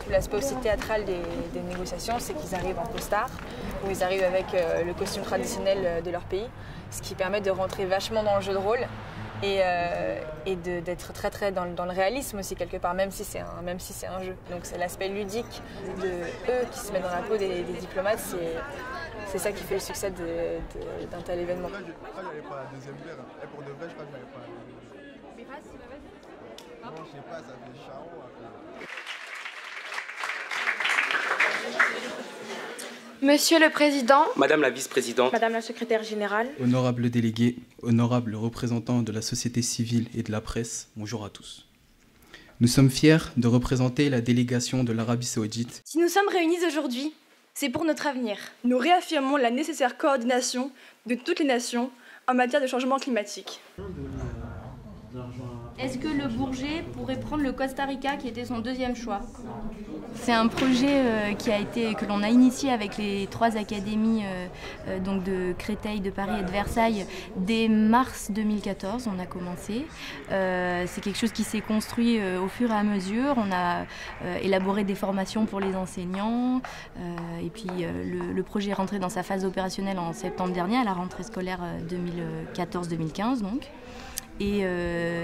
L'aspect aussi théâtral des négociations, c'est qu'ils arrivent en costard, ou ils arrivent avec le costume traditionnel de leur pays, ce qui permet de rentrer vachement dans le jeu de rôle et d'être très dans le réalisme aussi quelque part, même si c'est un jeu. Donc c'est l'aspect ludique de eux qui se mettent dans la peau des diplomates, c'est ça qui fait le succès d'un tel événement. Je crois que j'avais pas la deuxième bière. Et pour de vrai, je crois que j'avais pas la deuxième bière. Mais vas-y. Non, je sais pas, ça fait charron un peu. Monsieur le Président, Madame la Vice-Présidente, Madame la Secrétaire Générale, honorables délégués, honorables représentants de la société civile et de la presse, bonjour à tous. Nous sommes fiers de représenter la délégation de l'Arabie Saoudite. si nous sommes réunis aujourd'hui, c'est pour notre avenir. Nous réaffirmons la nécessaire coordination de toutes les nations en matière de changement climatique. Est-ce que le Bourget pourrait prendre le Costa Rica qui était son deuxième choix? C'est un projet que l'on a initié avec les 3 académies donc de Créteil, de Paris et de Versailles dès mars 2014. On a commencé. C'est quelque chose qui s'est construit au fur et à mesure. On a élaboré des formations pour les enseignants et puis le projet est rentré dans sa phase opérationnelle en septembre dernier à la rentrée scolaire 2014-2015 donc. Et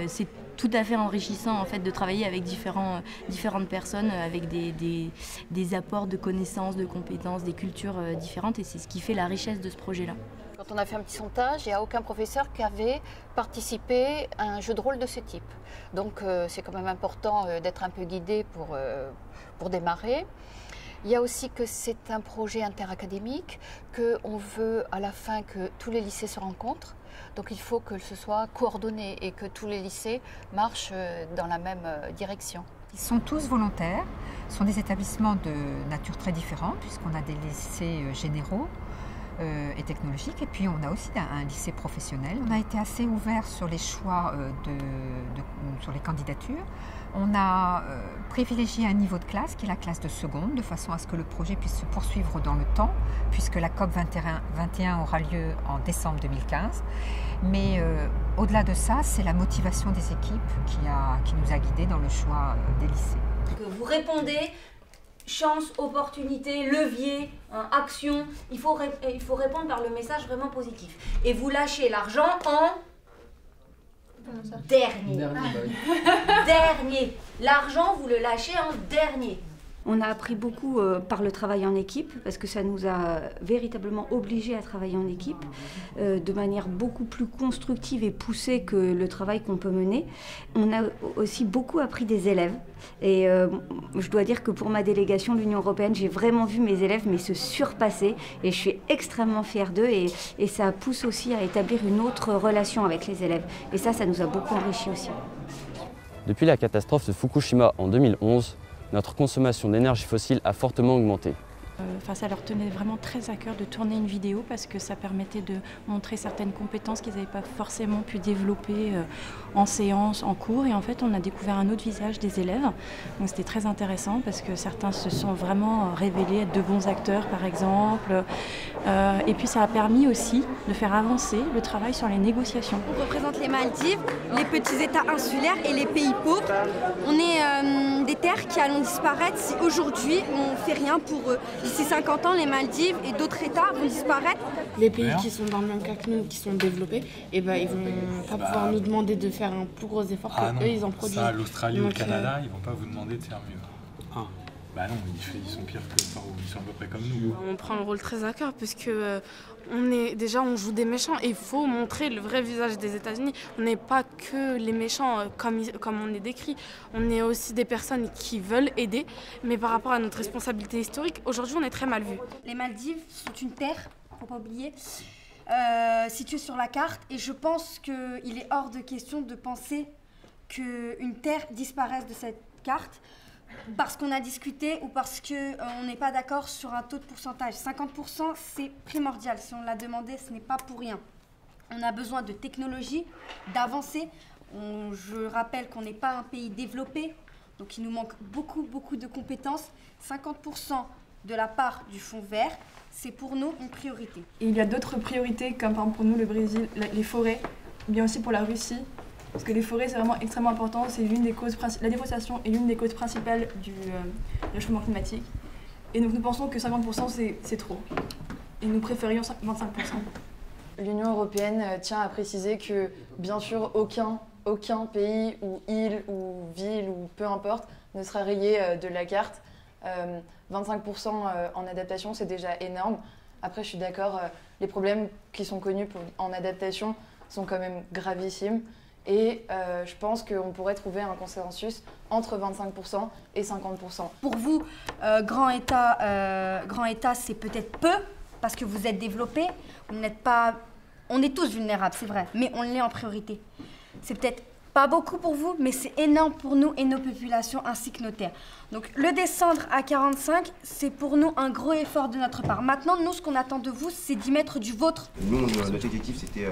c'est tout à fait enrichissant en fait de travailler avec différentes personnes avec des apports de connaissances, de compétences, des cultures différentes et c'est ce qui fait la richesse de ce projet-là. Quand on a fait un petit sondage, il n'y a aucun professeur qui avait participé à un jeu de rôle de ce type. Donc c'est quand même important d'être un peu guidé pour démarrer. Il y a aussi que c'est un projet interacadémique, qu'on veut à la fin que tous les lycées se rencontrent. Donc il faut que ce soit coordonné et que tous les lycées marchent dans la même direction. Ils sont tous volontaires, ce sont des établissements de nature très différente puisqu'on a des lycées généraux et technologiques et puis on a aussi un lycée professionnel. On a été assez ouvert sur les choix sur les candidatures. On a privilégié un niveau de classe qui est la classe de seconde de façon à ce que le projet puisse se poursuivre dans le temps puisque la COP 21 aura lieu en décembre 2015. Mais au-delà de ça, c'est la motivation des équipes qui nous a guidés dans le choix des lycées. Que vous répondez chance, opportunité, levier, action, il faut répondre par le message vraiment positif. Et vous lâchez l'argent en dernier. Dernier. L'argent, vous le lâchez en dernier. On a appris beaucoup par le travail en équipe, parce que ça nous a véritablement obligés à travailler en équipe, de manière beaucoup plus constructive et poussée que le travail qu'on peut mener. On a aussi beaucoup appris des élèves. Et je dois dire que pour ma délégation, l'Union européenne, j'ai vraiment vu mes élèves se surpasser. Et je suis extrêmement fière d'eux. Et ça pousse aussi à établir une autre relation avec les élèves. Et ça nous a beaucoup enrichis aussi. depuis la catastrophe de Fukushima en 2011, notre consommation d'énergie fossile a fortement augmenté. Ça leur tenait vraiment très à cœur de tourner une vidéo parce que ça permettait de montrer certaines compétences qu'ils n'avaient pas forcément pu développer en séance, en cours. Et en fait, on a découvert un autre visage des élèves. Donc c'était très intéressant parce que certains se sont vraiment révélés être de bons acteurs, par exemple. Et puis ça a permis aussi de faire avancer le travail sur les négociations. On représente les Maldives, les petits États insulaires et les pays pauvres. On est des terres qui allons disparaître si aujourd'hui on ne fait rien pour eux. D'ici 50 ans, les Maldives et d'autres États vont disparaître. Les pays qui sont dans le même cas que nous, qui sont développés, ils vont pas pouvoir nous demander de faire un plus gros effort qu'eux, ils en produisent. Ça, l'Australie ou le Canada, ils vont pas vous demander de faire mieux. Bah non, ils sont pires que ils sont à peu près comme nous. On prend le rôle très à cœur parce que on joue des méchants et il faut montrer le vrai visage des États-Unis. On n'est pas que les méchants comme on est décrit. On est aussi des personnes qui veulent aider, mais par rapport à notre responsabilité historique, aujourd'hui on est très mal vus. Les Maldives sont une terre, faut pas oublier, située sur la carte, et je pense qu'il est hors de question de penser qu'une terre disparaisse de cette carte. Parce qu'on a discuté ou parce qu'on n'est pas d'accord sur un taux de pourcentage. 50%, c'est primordial. Si on l'a demandé, ce n'est pas pour rien. On a besoin de technologie, d'avancées. Je rappelle qu'on n'est pas un pays développé, donc il nous manque beaucoup de compétences. 50% de la part du fonds vert, c'est pour nous une priorité. Et il y a d'autres priorités, comme par exemple pour nous le Brésil, les forêts, bien aussi pour la Russie. Parce que les forêts, c'est vraiment extrêmement important. C'est l'une des causes, la déforestation est l'une des causes principales du réchauffement climatique. Et donc nous pensons que 50% c'est trop. Et nous préférions 25%. L'Union européenne tient à préciser que, bien sûr, aucun pays ou île ou ville ou peu importe ne sera rayé de la carte. 25% en adaptation, c'est déjà énorme. Après, je suis d'accord, les problèmes qui sont connus en adaptation sont quand même gravissimes. Et je pense qu'on pourrait trouver un consensus entre 25% et 50%. Pour vous, grand État, c'est peut-être peu, parce que vous êtes développé. On est tous vulnérables, c'est vrai, mais on l'est en priorité. C'est peut-être pas beaucoup pour vous, mais c'est énorme pour nous et nos populations ainsi que nos terres. Donc le descendre à 45, c'est pour nous un gros effort de notre part. Maintenant, nous, ce qu'on attend de vous, c'est d'y mettre du vôtre. Nous, notre objectif, c'était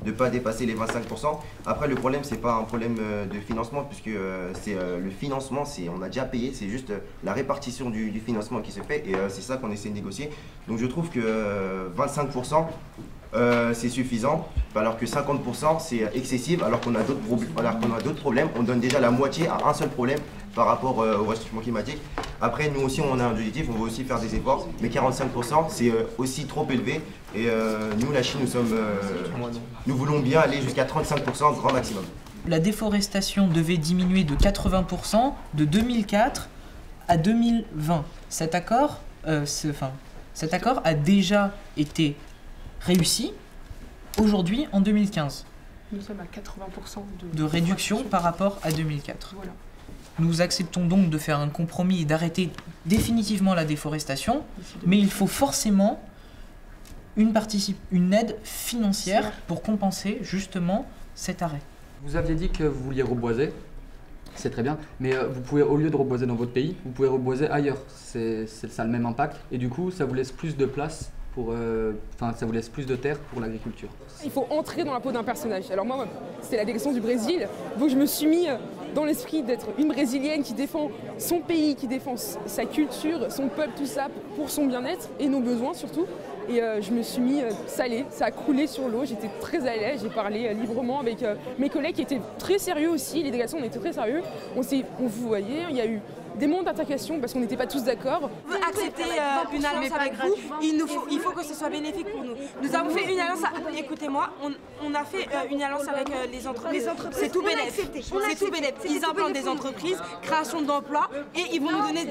de ne pas dépasser les 25%. Après, le problème, c'est pas un problème de financement, puisque le financement, on a déjà payé, c'est juste la répartition du financement qui se fait, et c'est ça qu'on essaie de négocier. Donc je trouve que 25%, c'est suffisant, alors que 50% c'est excessif, alors qu'on a d'autres problèmes. On donne déjà la moitié à un seul problème par rapport au réchauffement climatique. Après, nous aussi, on a un objectif, on veut aussi faire des efforts, mais 45% c'est aussi trop élevé. Et nous, la Chine, nous voulons bien aller jusqu'à 35% grand maximum. La déforestation devait diminuer de 80% de 2004 à 2020. Cet accord a déjà été réussi aujourd'hui en 2015. Nous sommes à 80% de réduction par rapport à 2004. Voilà. Nous acceptons donc de faire un compromis et d'arrêter définitivement la déforestation, mais il faut forcément une aide financière pour compenser justement cet arrêt. Vous aviez dit que vous vouliez reboiser, c'est très bien, mais vous pouvez, au lieu de reboiser dans votre pays, vous pouvez reboiser ailleurs. Ça a le même impact et du coup ça vous laisse plus de place ça vous laisse plus de terre pour l'agriculture. Il faut entrer dans la peau d'un personnage. Alors moi, c'est la délégation du Brésil, donc je me suis mis dans l'esprit d'être une Brésilienne qui défend son pays, qui défend sa culture, son peuple, tout ça, pour son bien-être et nos besoins surtout. Et je me suis mis salée, ça a coulé sur l'eau, j'étais très à l'aise, j'ai parlé librement avec mes collègues qui étaient très sérieux aussi, les délégations on était très sérieux. On vous voyait, il y a eu des moments d'intercation parce qu'on n'était pas tous d'accord. Accepter une alliance avec vous, il faut que ce soit bénéfique pour nous. Nous avons fait une alliance, écoutez-moi, on a fait une alliance avec les entreprises. C'est tout bénéfique. C'est tout bénéfique. Ils implantent des entreprises, création d'emplois et ils vont nous donner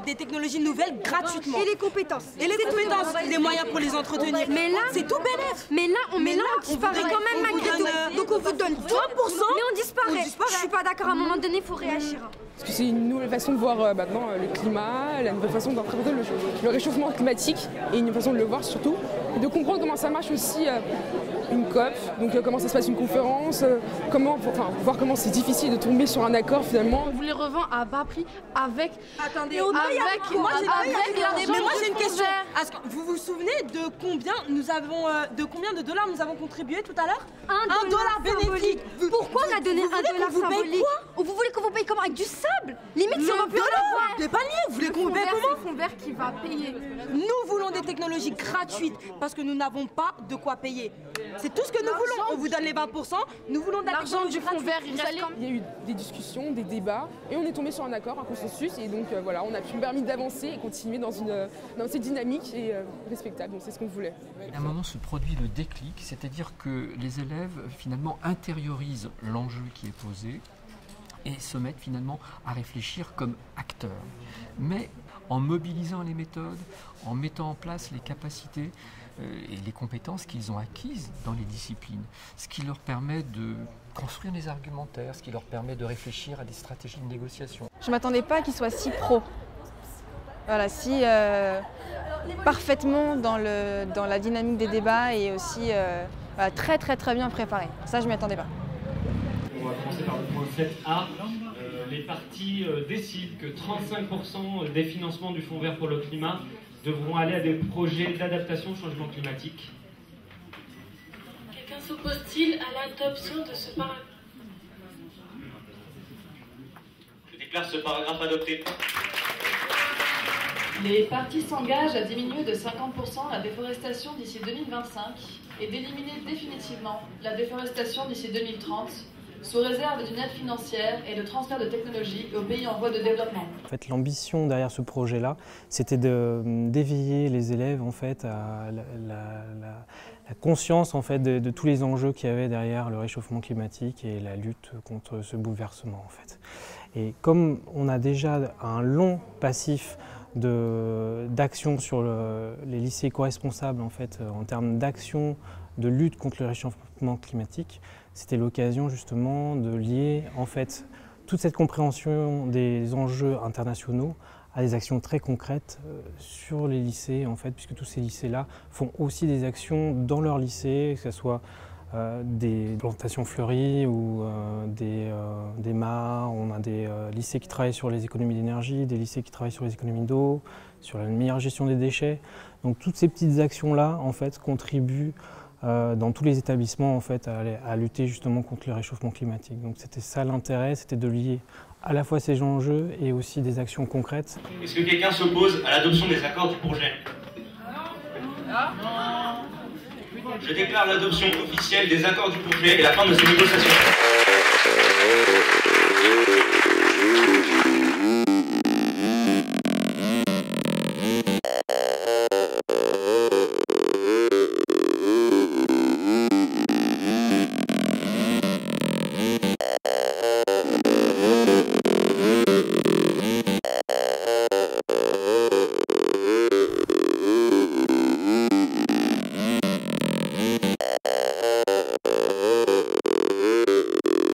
des technologies nouvelles gratuitement. Et les compétences. Et les compétences, les moyens pour les entretenir. Mais là, c'est tout bénéfique. Mais là, on disparaît quand même malgré tout. Donc on vous donne 20%, mais on disparaît. Je suis pas d'accord, à un moment donné, il faut réagir. Parce que c'est une nouvelle façon de voir maintenant le climat, la nouvelle façon d'interpréter le réchauffement climatique et une façon de le voir surtout. Et de comprendre comment ça marche aussi une COP, donc comment ça se passe une conférence, voir comment c'est difficile de tomber sur un accord finalement. On vous les revend à bas prix avec... Attendez, mais moi j'ai une question. Vous vous souvenez de combien de dollars nous avons contribué tout à l'heure? $1 bénéfique. Pourquoi on a donné $1 symbolique? Vous voulez qu'on vous paye comment? Avec du sable? Limite si on va plus en avoir. C'est pas lié, vous voulez qu'on vous paye comment? C'est le fonds vert qui va payer. Nous voulons des technologies gratuites parce que nous n'avons pas de quoi payer. C'est tout ce que nous voulons. On vous donne les 20%, nous voulons de l'argent du fonds vert. Il y a eu des discussions, des débats et on est tombé sur un accord, un consensus et donc voilà, on a permis d'avancer et continuer dans cette dynamique et respectable. Donc c'est ce qu'on voulait. À un moment se produit le déclic, c'est-à-dire que les élèves finalement intériorisent l'enjeu qui est posé et se mettent finalement à réfléchir comme acteurs. Mais en mobilisant les méthodes, en mettant en place les capacités et les compétences qu'ils ont acquises dans les disciplines, ce qui leur permet de construire des argumentaires, ce qui leur permet de réfléchir à des stratégies de négociation. Je ne m'attendais pas qu'ils soient si pro. Voilà, si parfaitement dans la dynamique des débats et aussi très bien préparés. Ça, je ne m'y attendais pas. On va commencer par le point 7A. Les partis décident que 35% des financements du Fonds vert pour le climat devront aller à des projets d'adaptation au changement climatique. Quelqu'un s'oppose-t-il à l'adoption de ce paragraphe? Je déclare ce paragraphe adopté. Les partis s'engagent à diminuer de 50% la déforestation d'ici 2025 et d'éliminer définitivement la déforestation d'ici 2030 sous réserve d'une aide financière et de transfert de technologie aux pays en voie de développement. En fait, l'ambition derrière ce projet-là, c'était d'éveiller les élèves en fait, à la conscience en fait, de tous les enjeux qu'il y avait derrière le réchauffement climatique et la lutte contre ce bouleversement. En fait. Et comme on a déjà un long passif d'action sur les lycées co-responsables en fait, en termes d'action de lutte contre le réchauffement climatique, c'était l'occasion justement de lier en fait, toute cette compréhension des enjeux internationaux à des actions très concrètes sur les lycées, en fait, puisque tous ces lycées-là font aussi des actions dans leur lycée, que ce soit des plantations fleuries ou des mares. On a des lycées qui travaillent sur les économies d'énergie, des lycées qui travaillent sur les économies d'eau, sur la meilleure gestion des déchets. Donc toutes ces petites actions-là en fait, contribuent dans tous les établissements en fait, à lutter justement contre le réchauffement climatique. Donc c'était ça l'intérêt, c'était de lier à la fois ces enjeux et aussi des actions concrètes. Est-ce que quelqu'un s'oppose à l'adoption des accords du projet? Je déclare l'adoption officielle des accords du projet et la fin de ces négociations.